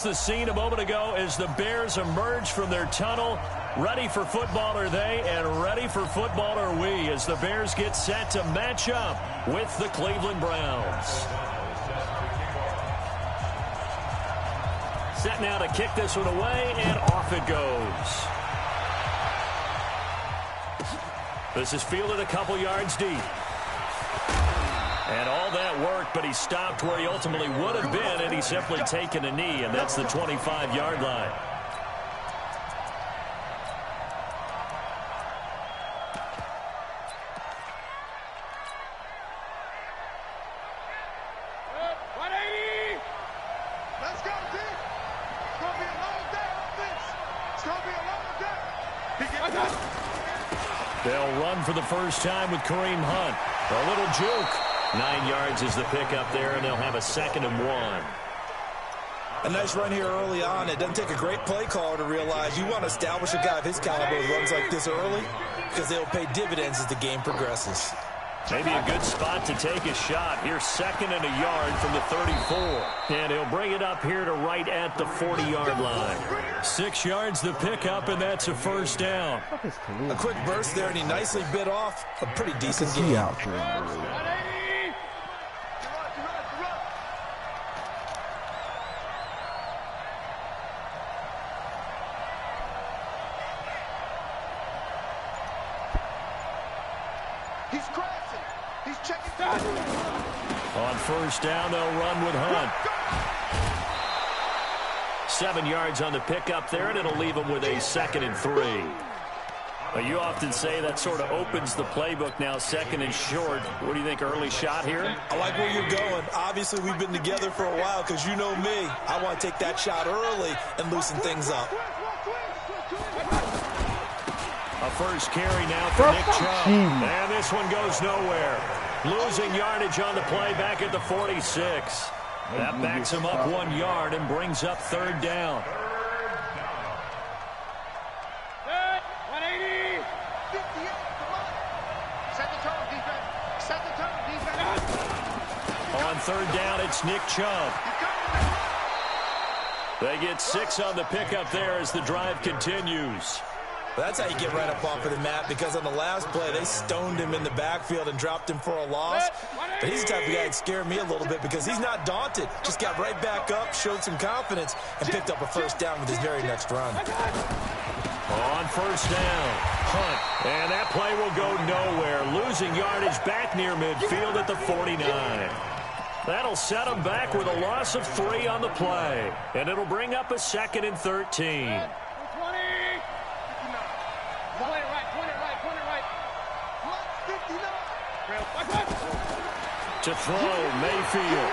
The scene a moment ago as the Bears emerge from their tunnel. Ready for football are they, and ready for football are we as the Bears get set to match up with the Cleveland Browns. Set now to kick this one away, and off it goes. This is fielded a couple yards deep. And all that work, but he stopped where he ultimately would have been, and he's simply taken a knee, and that's the 25-yard line. Let's go, D. It's going to be a long day on this. It's going to be a long day. They'll run for the first time with Kareem Hunt. A little juke. 9 yards is the pickup there, and they'll have a 2nd and 1. A nice run here early on. It doesn't take a great play caller to realize you want to establish a guy of his caliber who runs like this early because they'll pay dividends as the game progresses. Maybe a good spot to take a shot. Here's 2nd and a yard from the 34. And he'll bring it up here to right at the 40-yard line. 6 yards the pickup, and that's a first down. A quick burst there, and he nicely bit off a pretty decent game. He's crashing. He's checking down. On first down, they'll run with Hunt. 7 yards on the pickup there, and it'll leave him with a 2nd and 3. Well, you often say that sort of opens the playbook now, 2nd and short. What do you think, early shot here? I like where you're going. Obviously, we've been together for a while because you know me. I want to take that shot early and loosen things up. A first carry now for Nick Chubb. And this one goes nowhere. Losing yardage on the play back at the 46. That backs him up 1 yard and brings up 3rd down. 180. 58. Set the tone, defense. Set the tone, defense. On 3rd down, it's Nick Chubb. They get 6 on the pickup there as the drive continues. That's how you get right up off of the mat, because on the last play, they stoned him in the backfield and dropped him for a loss. But he's the type of guy that scared me a little bit because he's not daunted. Just got right back up, showed some confidence, and picked up a first down with his very next run. On first down, Hunt. And that play will go nowhere. Losing yardage back near midfield at the 49. That'll set him back with a loss of 3 on the play. And it'll bring up a 2nd and 13. To throw, Mayfield.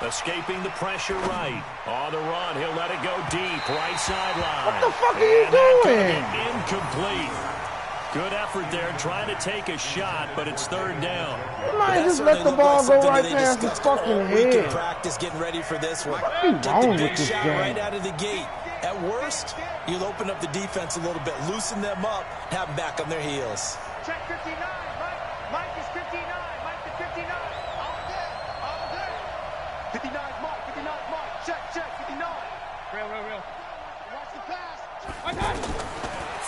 Escaping the pressure right. On the run, he'll let it go deep. Right sideline. What the fuck are you doing? Incomplete. Good effort there, trying to take a shot, but it's 3rd down. You might just let the ball go right past his fucking head. Practice getting ready for this one. What's wrong with this game? Right out of the gate. At worst, you'll open up the defense a little bit, loosen them up, have them back on their heels. Check 59, Mike. Mike is 59. Mike is 59. All day. All day. 59 is Mike. 59 is Mike. Check, 59. Real. Watch the pass. Okay.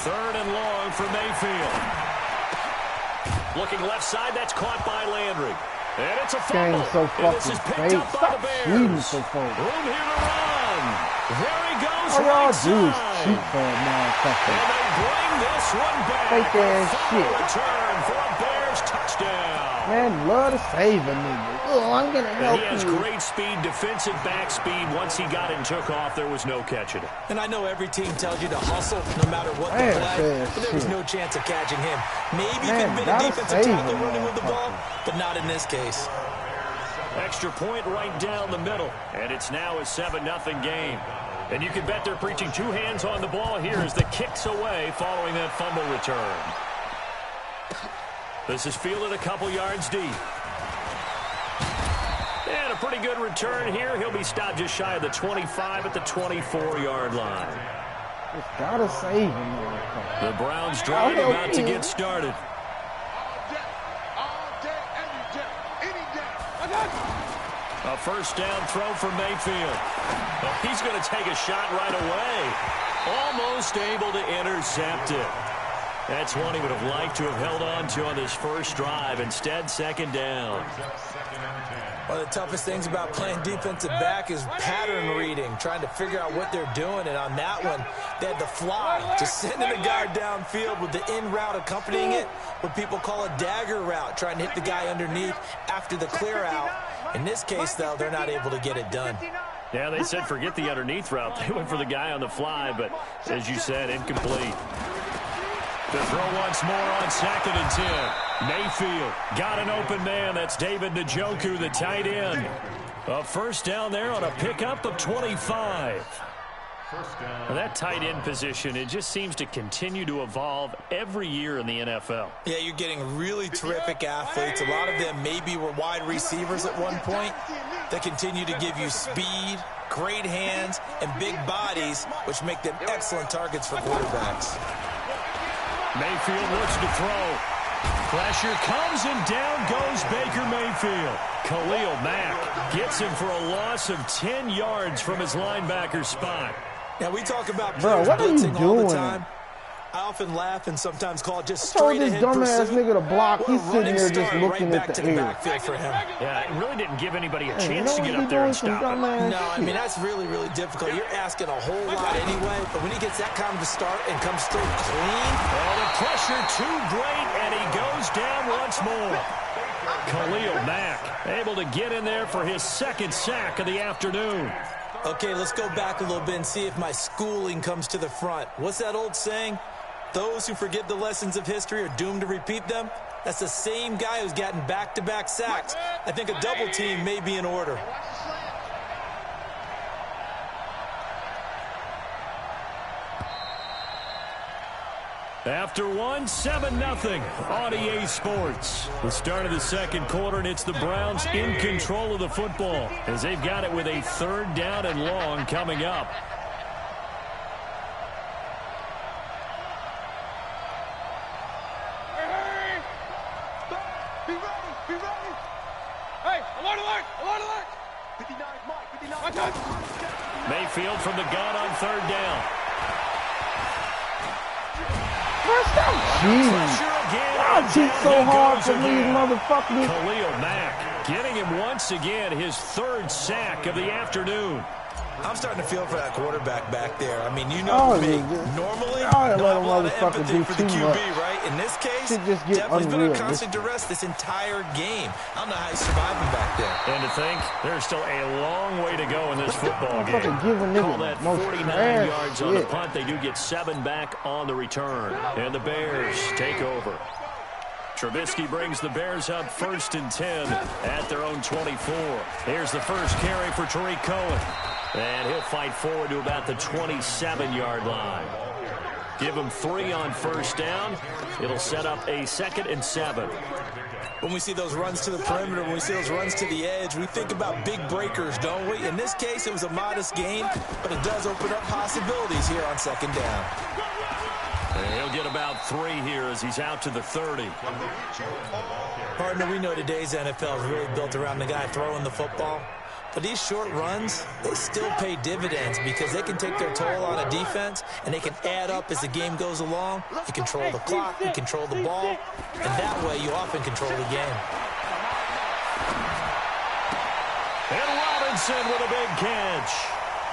3rd and long for Mayfield. Looking left side, that's caught by Landry. And it's a fumble. So and this is picked up by the Bears. So Room here to run. There he goes. All y'all right do is side. cheat for a motherfucker. And they bring this one back. Fake ass shit. Return for a Bears touchdown. Man, love to save a nigga. Oh, I'm gonna help He has you. great speed, defensive back speed. Once he got it and took off, there was no catching it. And I know every team tells you to hustle no matter what the play, but there was no chance of catching him. Maybe could have been a defensive tackle running with the ball, but not in this case. Extra point right down the middle, and it's now a 7-0 game. And you can bet they're preaching 2 hands on the ball here as the kick's away following that fumble return. This is fielded a couple yards deep. And a pretty good return here. He'll be stopped just shy of the 25 at the 24-yard line. Just gotta save him. The Browns drive about to get started. All day, every day, any day. A first down throw for Mayfield. Oh, he's going to take a shot right away. Almost able to intercept it. That's one he would have liked to have held on to on this first drive. Instead, second down. One of the toughest things about playing defensive back is pattern reading, trying to figure out what they're doing. And on that one, they had to fly, just sending the guy downfield with the in route accompanying it, what people call a dagger route, trying to hit the guy underneath after the clear out. In this case, though, they're not able to get it done. Yeah, they said forget the underneath route. They went for the guy on the fly, but as you said, incomplete. To throw once more on 2nd and 10. Mayfield got an open man. That's David Njoku, the tight end. A first down there on a pickup of 25. Well, that tight end position, it just seems to continue to evolve every year in the NFL. Yeah, you're getting really terrific athletes. A lot of them maybe were wide receivers at one point. They continue to give you speed, great hands, and big bodies, which make them excellent targets for quarterbacks. Mayfield looks to throw. Pressure comes, and down goes Baker Mayfield. Khalil Mack gets him for a loss of 10 yards from his linebacker spot. Now, we talk about players blitzing all the time. I often laugh and sometimes call it just straight ahead pursuit. This dumbass nigga to block. He's sitting there just looking right at the air. For him. Yeah, it really didn't give anybody a chance to get up there and stop him. No, I mean, that's really, really difficult. You're asking a whole lot anyway, but when he gets that kind of a start and comes through clean. Oh, the pressure too great, and he goes down once more. Khalil Mack able to get in there for his second sack of the afternoon. Okay, let's go back a little bit and see if my schooling comes to the front. What's that old saying? Those who forget the lessons of history are doomed to repeat them. That's the same guy who's gotten back-to-back sacks. I think a double team may be in order. After one, 7-0 on EA Sports. The start of the second quarter, and it's the Browns in control of the football as they've got it with a 3rd down and long coming up. Mayfield from the gun on 3rd down. I cheat so hard for these motherfuckers. Khalil Mack getting him once again his 3rd sack of the afternoon. I'm starting to feel for that quarterback back there. I mean, you know me. Normally, I don't have a lot of empathy for the QB, right? In this case, definitely been on constant duress this entire game. I don't know how he's surviving back there. And to think, there's still a long way to go in this football game. Call that 49 yards on the punt. They do get 7 back on the return. And the Bears take over. Trubisky brings the Bears up 1st and 10 at their own 24. Here's the first carry for Tariq Cohen. And he'll fight forward to about the 27-yard line. Give him 3 on 1st down. It'll set up a 2nd and 7. When we see those runs to the perimeter, when we see those runs to the edge, we think about big breakers, don't we? In this case, it was a modest gain, but it does open up possibilities here on 2nd down. And he'll get about 3 here as he's out to the 30. Partner, we know today's NFL is really built around the guy throwing the football. But these short runs, they still pay dividends because they can take their toll on a defense, and they can add up as the game goes along. You control the clock, you control the ball, and that way you often control the game. And Robinson with a big catch.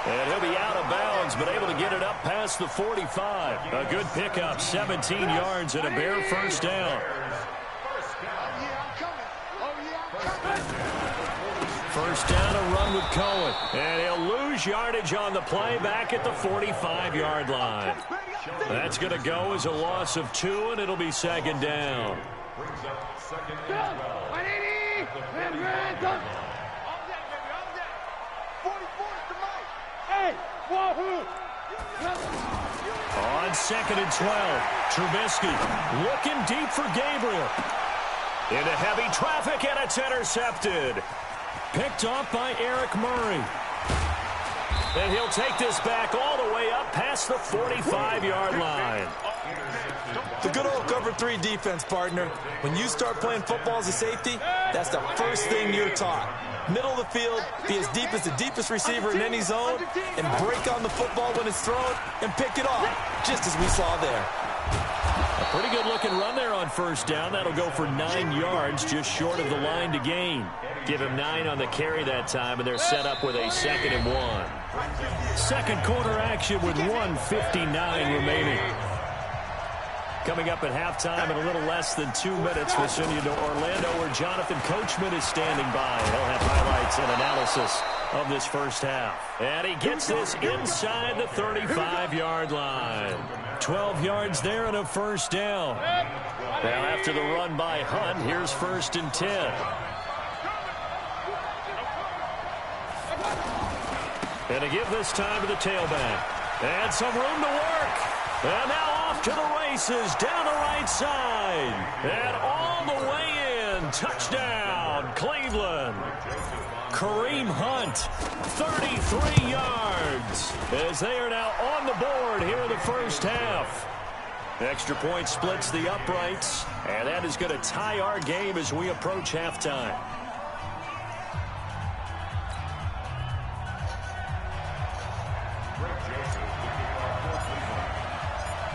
And he'll be out of bounds, but able to get it up past the 45. A good pickup, 17 yards and a Bear first down. First down, a run with Cohen. And he'll lose yardage on the play back at the 45-yard line. That's going to go as a loss of 2, and it'll be 2nd down. On 2nd and 12, Trubisky looking deep for Gabriel. Into heavy traffic, and it's intercepted. Picked off by Eric Murray. And he'll take this back all the way up past the 45-yard line. The good old cover 3 defense, partner. When you start playing football as a safety, that's the first thing you're taught. Middle of the field, be as deep as the deepest receiver in any zone, and break on the football when it's thrown and pick it off, just as we saw there. A pretty good-looking run there on first down. That'll go for 9 yards, just short of the line to gain. Give him 9 on the carry that time, and they're set up with a 2nd and 1. Second quarter action with 1:59 remaining. Coming up at halftime in a little less than 2 minutes, we'll send you to Orlando where Jonathan Coachman is standing by. He'll have highlights and analysis of this first half. And he gets this inside the 35-yard line. 12 yards there and a first down. Now after the run by Hunt, here's 1st and 10. And to give this time to the tailback. And some room to work. And now off to the races, down the right side. And all the way in. Touchdown, Cleveland. Kareem Hunt, 33 yards. As they are now on the board here in the first half. Extra point splits the uprights. And that is going to tie our game as we approach halftime.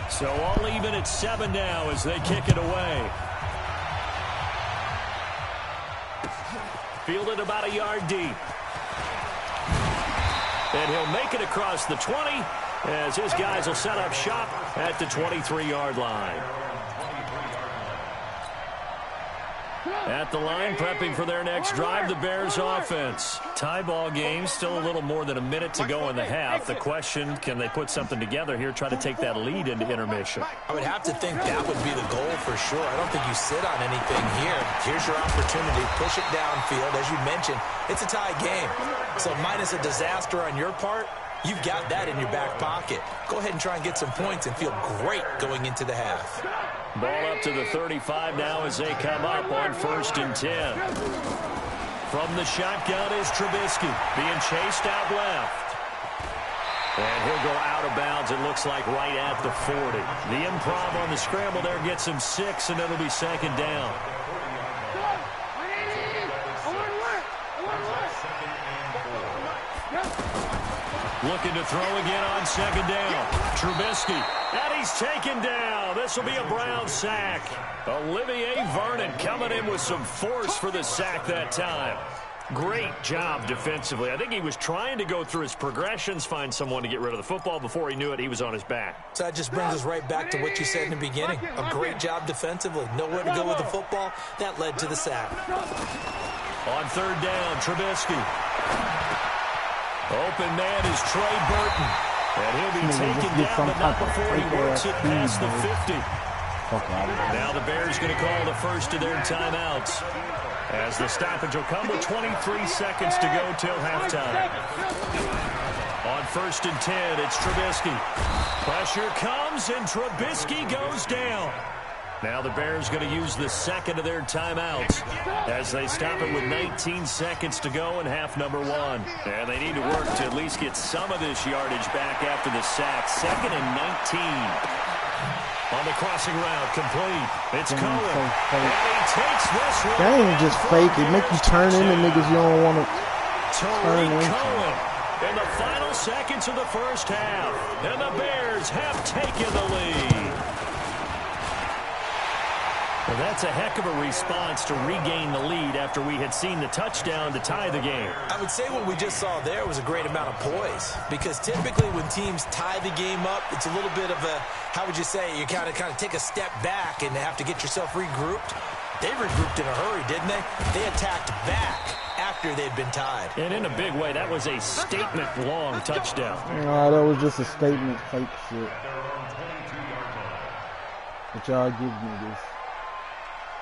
So all even at 7 now as they kick it away. Fielded about a yard deep. And he'll make it across the 20 as his guys will set up shop at the 23-yard line. At the line, prepping for their next drive, the Bears offense. Tie ball game, still a little more than a minute to go in the half. The question, can they put something together here, try to take that lead into intermission? I would have to think that would be the goal for sure. I don't think you sit on anything here. Here's your opportunity. Push it downfield. As you mentioned, it's a tie game. So minus a disaster on your part, you've got that in your back pocket. Go ahead and try and get some points and feel great going into the half. Ball up to the 35 now as they come up on 1st and 10. From the shotgun is Trubisky being chased out left. And he'll go out of bounds, it looks like, right at the 40. The improv on the scramble there gets him 6, and it'll be 2nd down. Looking to throw again on 2nd down. Trubisky, and he's taken down. This will be a Brown sack. Olivier Vernon coming in with some force for the sack that time. Great job defensively. I think he was trying to go through his progressions, find someone to get rid of the football. Before he knew it, he was on his back. So that just brings us right back to what you said in the beginning. A great job defensively. Nowhere to go with the football. That led to the sack. On 3rd down, Trubisky. Open man is Trey Burton. And he'll be taken down, but not before he works it past the 50. Now the Bears going to call the first of their timeouts, as the stoppage will come with 23 seconds to go till halftime. On 1st and 10, it's Trubisky. Pressure comes, and Trubisky goes down. Now the Bears going to use the second of their timeouts as they stop it with 19 seconds to go in half number 1. And they need to work to at least get some of this yardage back after the sack. 2nd and 19. On the crossing route, complete. It's Cohen. And he takes this one. That ain't just fake. It make you turn into niggas you don't want to turn into. Cohen in the final seconds of the first half. And the Bears have taken the lead. Well, that's a heck of a response to regain the lead after we had seen the touchdown to tie the game. I would say what we just saw there was a great amount of poise, because typically when teams tie the game up, it's a little bit of a, how would you say, you kind of take a step back and have to get yourself regrouped. They regrouped in a hurry, didn't they? They attacked back after they'd been tied. And in a big way, that was a statement-long touchdown. Nah, that was just a statement fake shit. But y'all give me this.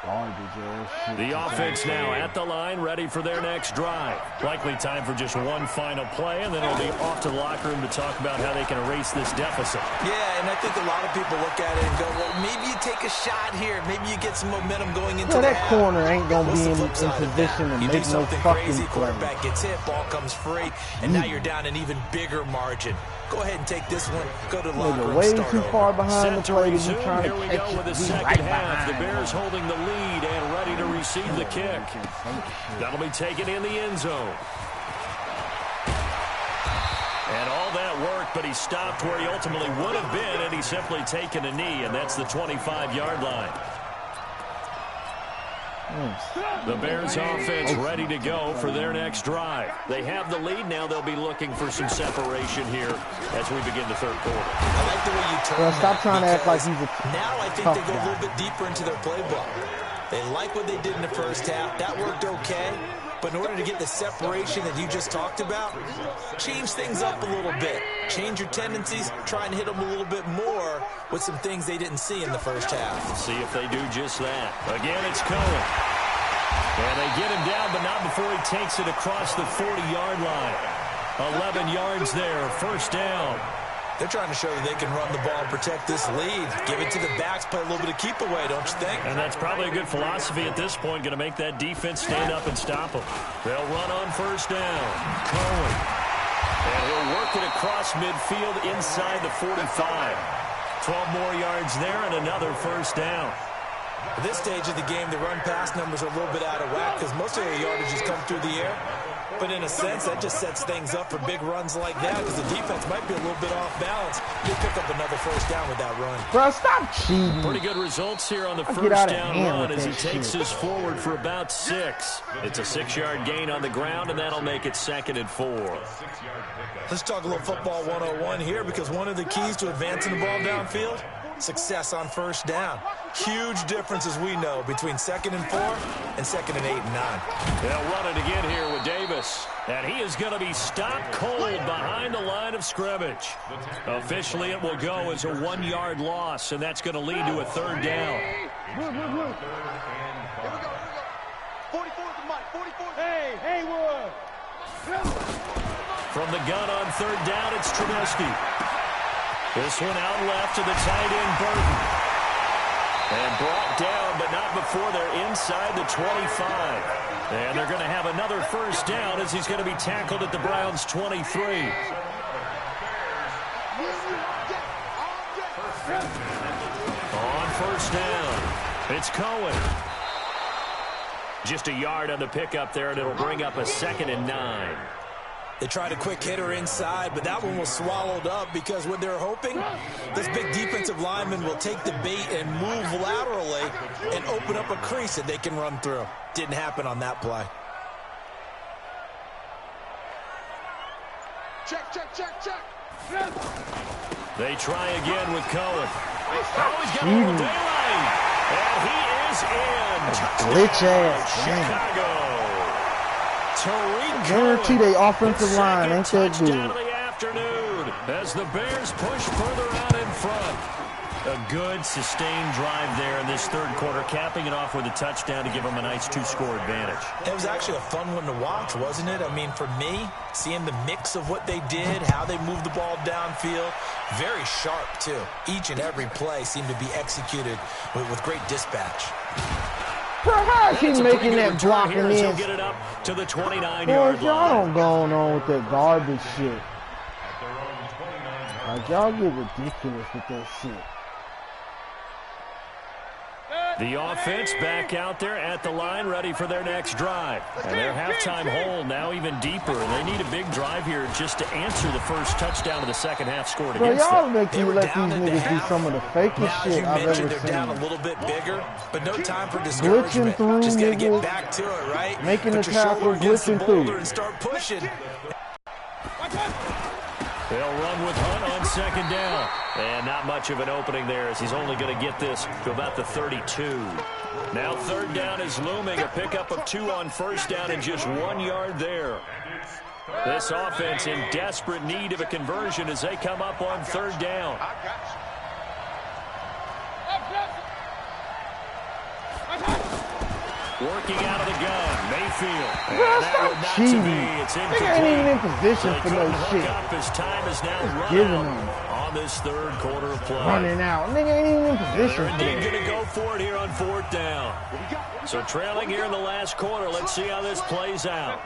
The offense now at the line, ready for their next drive. Likely time for just one final play, and then it'll be off to the locker room to talk about how they can erase this deficit. Yeah, and I think a lot of people look at it and go, well, maybe you take a shot here. Maybe you get some momentum going into that half. corner ain't going to be in position to you make do no something fucking crazy, play. quarterback gets hit, ball comes free, and now you're down an even bigger margin. Go ahead and take this one. Go to the locker room. Way start too over. far behind the play to be Here trying to we catch go with the it. second Right half. The behind. Bears holding the lead and ready to receive the kick. That'll be taken in the end zone. And all that worked, but he stopped where he ultimately would have been, and he's simply taken a knee, and that's the 25-yard line. The Bears offense ready to go for their next drive. They have the lead. Now they'll be looking for some separation here as we begin the third quarter. I like the way you turn that. Stop trying to act like he's a Now I think they go a little bit deeper into their playbook. They like what they did in the first half. That worked okay. But in order to get the separation that you just talked about, change things up a little bit. Change your tendencies. Try and hit them a little bit more with some things they didn't see in the first half. See if they do just that. Again, it's Cohen. And they get him down, but not before he takes it across the 40-yard line. 11 yards there, first down. They're trying to show that they can run the ball and protect this lead. Give it to the backs, play a little bit of keep away, don't you think? And that's probably a good philosophy at this point, going to make that defense stand up and stop them. They'll run on first down. Cohen. And he'll work it across midfield inside the 45. 12 more yards there and another first down. At this stage of the game, the run-pass numbers are a little bit out of whack because most of their yardages come through the air. But in a sense, that just sets things up for big runs like that because the defense might be a little bit off balance. You'll pick up another first down with that run. Bro, stop cheating. Pretty good results here on the first down run as he takes us forward for about 6. It's a 6-yard gain on the ground, and that'll make it 2nd and 4. Let's talk a little football 101 here because one of the keys to advancing the ball downfield, success on first down. Huge difference, as we know, between 2nd and 4 and 2nd and 8 and 9. They'll run it again here with Davis. And he is going to be stopped cold behind the line of scrimmage. Officially, it will go as a 1-yard loss, and that's going to lead to a 3rd down. Here we go. 44 to Mike. 44. Hey, Haywood. From the gun on 3rd down, it's Trubisky. This one out left to the tight end, Burton. And brought down, but not before they're inside the 25. And they're going to have another first down as he's going to be tackled at the Browns' 23. On first down, it's Cohen. Just a yard on the pickup there, and it'll bring up a 2nd and 9. They tried a quick hitter inside, but that one was swallowed up because what they're hoping, this big defensive lineman will take the bait and move laterally and open up a crease that they can run through. Didn't happen on that play. Check. They try again with Cohen. Oh, he's got a little daylight. And he is in. Glitch ass. Chicago. Tariq Guarantee they offensive line ain't that good. Touchdown of the afternoon as the Bears push further out in front. A good, sustained drive there in this 3rd quarter, capping it off with a touchdown to give them a nice 2-score advantage. It was actually a fun one to watch, wasn't it? I mean, for me, seeing the mix of what they did, how they moved the ball downfield, very sharp, too. Each and every play seemed to be executed with great dispatch. Bro, how is he making that block and then? Get it up to the 29-yard line. Y'all don't go on with that garbage shit. Like, y'all get ridiculous with that shit. The offense back out there at the line, ready for their next drive. And their halftime hole now even deeper. They need a big drive here just to answer the first touchdown of the second half scored against y'all them. make you let these niggas do some of the fakest shit I've ever seen. They're down a little bit bigger, but no time for discouragement. Just got to get back to it, right? Making the tackle, glitching through. And start pushing. They'll run with Hunt on 2nd down. And not much of an opening there as he's only going to get this to about the 32. Now 3rd down is looming. A pickup of 2 on first down and just 1 yard there. This offense in desperate need of a conversion as they come up on 3rd down. Working out of the gun, Mayfield. Bro, stop cheating. Nigga ain't even in position for no shit. His time is now Giving run out on this third quarter of play. Running out. Nigga ain't even in position for They're that. indeed going to go for it here on fourth down. So trailing here in the last quarter. Let's see how this plays out.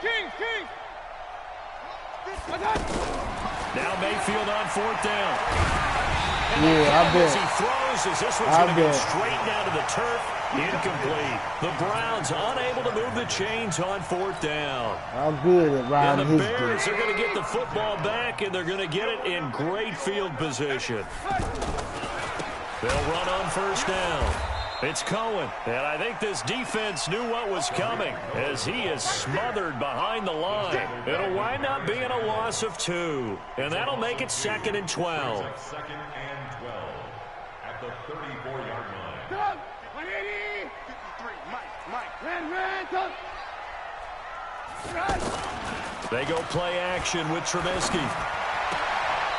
King. Now Mayfield on fourth down. Yeah, I bet. As he throws, as this one's going to go straight down to the turf, incomplete. The Browns unable to move the chains on fourth down. I'm good at riding And the his Bears dick. are going to get the football back, and they're going to get it in great field position. They'll run on first down. It's Cohen, and I think this defense knew what was coming as he is smothered behind the line. It'll wind up being a loss of 2, and that'll make it 2nd and 12. Second and 12 at the 34-yard line. Come! 180! 53, Mike. Run! They go play action with Trubisky.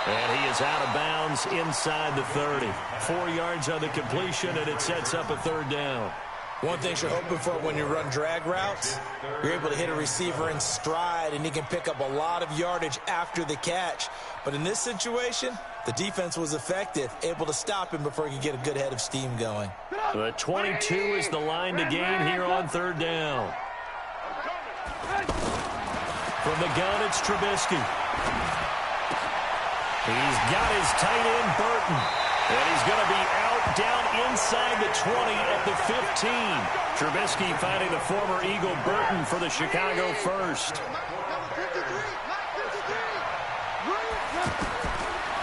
And he is out of bounds inside the 30. 4 yards on the completion, and it sets up a third down. One thing you're hoping for when you run drag routes, you're able to hit a receiver in stride, and he can pick up a lot of yardage after the catch. But in this situation, the defense was effective, able to stop him before he could get a good head of steam going. The 22 is the line to gain here on third down. From the gun, it's Trubisky. He's got his tight end, Burton. And he's going to be out down inside the 20 at the 15. Trubisky finding the former Eagle Burton for the Chicago first.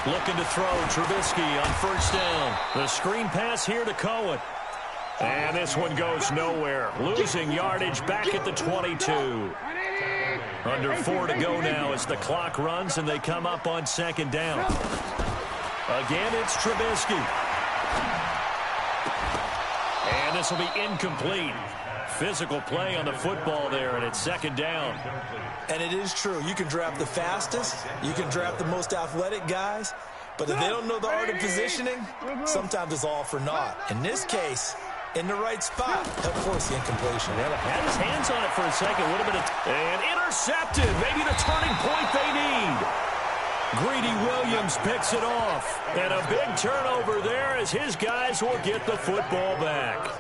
Looking to throw Trubisky on first down. The screen pass here to Cohen. And this one goes nowhere. Losing yardage back at the 22. Under 4 to go now as the clock runs and they come up on second down. Again, it's Trubisky. And this will be incomplete. Physical play on the football there, and it's second down. And it is true. You can draft the fastest. You can draft the most athletic guys. But if they don't know the art of positioning, sometimes it's all for naught. In this case, in the right spot, they'll force the incompletion. Yeah, had his hands on it for a second. Would have been and intercepted. Maybe the turning point they need. Greedy Williams picks it off. And a big turnover there as his guys will get the football back.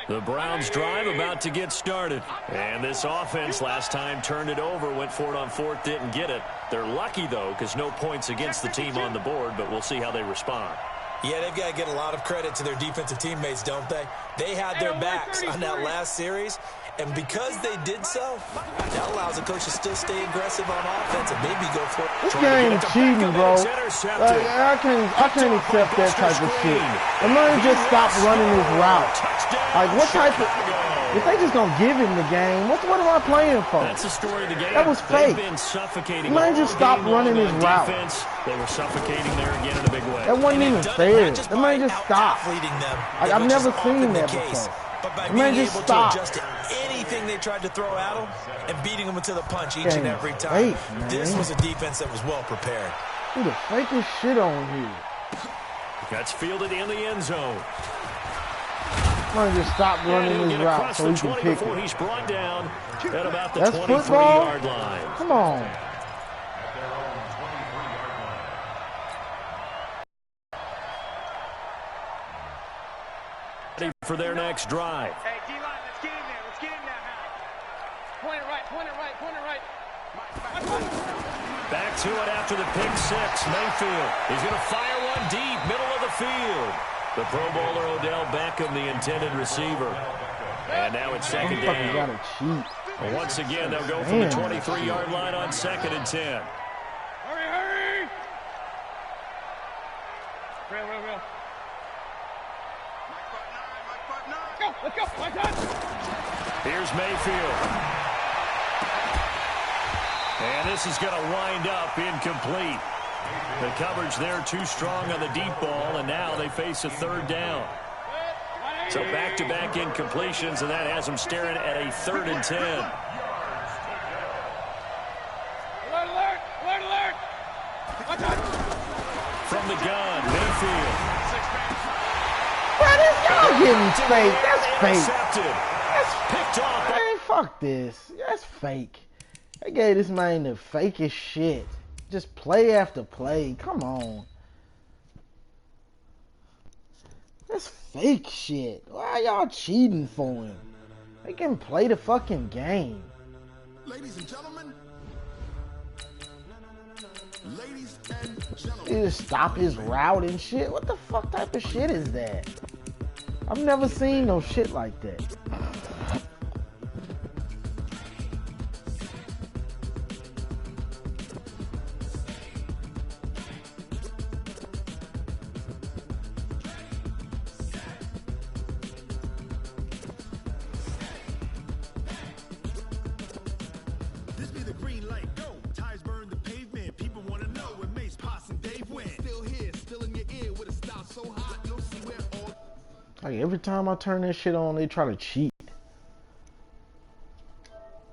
The Browns drive about to get started. And this offense last time turned it over, went for it on fourth, didn't get it. They're lucky, though, because no points against the team on the board, but we'll see how they respond. Yeah, they've got to get a lot of credit to their defensive teammates, don't they? They had their backs on that last series, and because they did so, that allows the coach to still stay aggressive on offense and maybe go for it. This game cheating, bro. I can't accept that type of shit. The man just stopped running his route. Like, what type of... If they just don't give him the game, what am I playing for? That's the story of the game. That was fake. They've been suffocating. Man just stopped running his route. They were suffocating there again in a big way. That wasn't even fair. The man just stopped. I've never seen that before. But by The man being just able stopped. to adjust to anything they tried to throw at him and beating them into the punch each and every time, this was a defense that was well prepared. Who the fakest shit on here? That's fielded in the end zone. Man just stop running his route so he can pick before it. he's brought down at about the That's football? 23-yard line. Come on. Ready for their next drive. Hey, D-line, let's get in there. Let's get in there now. Point it right. Back to it after the pick six. Mayfield. He's going to fire one deep, middle of the field. The Pro Bowler Odell Beckham, the intended receiver. And now it's second Fucking down. gotta cheat. Well, once again, they'll go from the 23-yard line on second and 10. Hurry! Real. Let's go. My God. Here's Mayfield. And this is going to wind up incomplete. The coverage there too strong on the deep ball, and now they face a third down. So back-to-back incompletions, and that has them staring at a 3rd and 10. Alert, alert, alert, alert. From the gun, Mayfield. Bro, this y'all getting fake. That's fake. Intercepted. That's Picked off. Man, fuck this. That's fake. They gave this man the fakest shit. Just play after play. Come on. That's fake shit. Why y'all cheating for him? They can play the fucking game. Ladies and gentlemen. Ladies and gentlemen. You just stop his route and shit. What the fuck type of shit is that? I've never seen no shit like that. This be the green light, go. Tires burn the pavement. People want to know where Mace, Poss, and Dave went. Still here, still in your ear with a style so hot, you'll see where all. Like every time I turn that shit on, they try to cheat.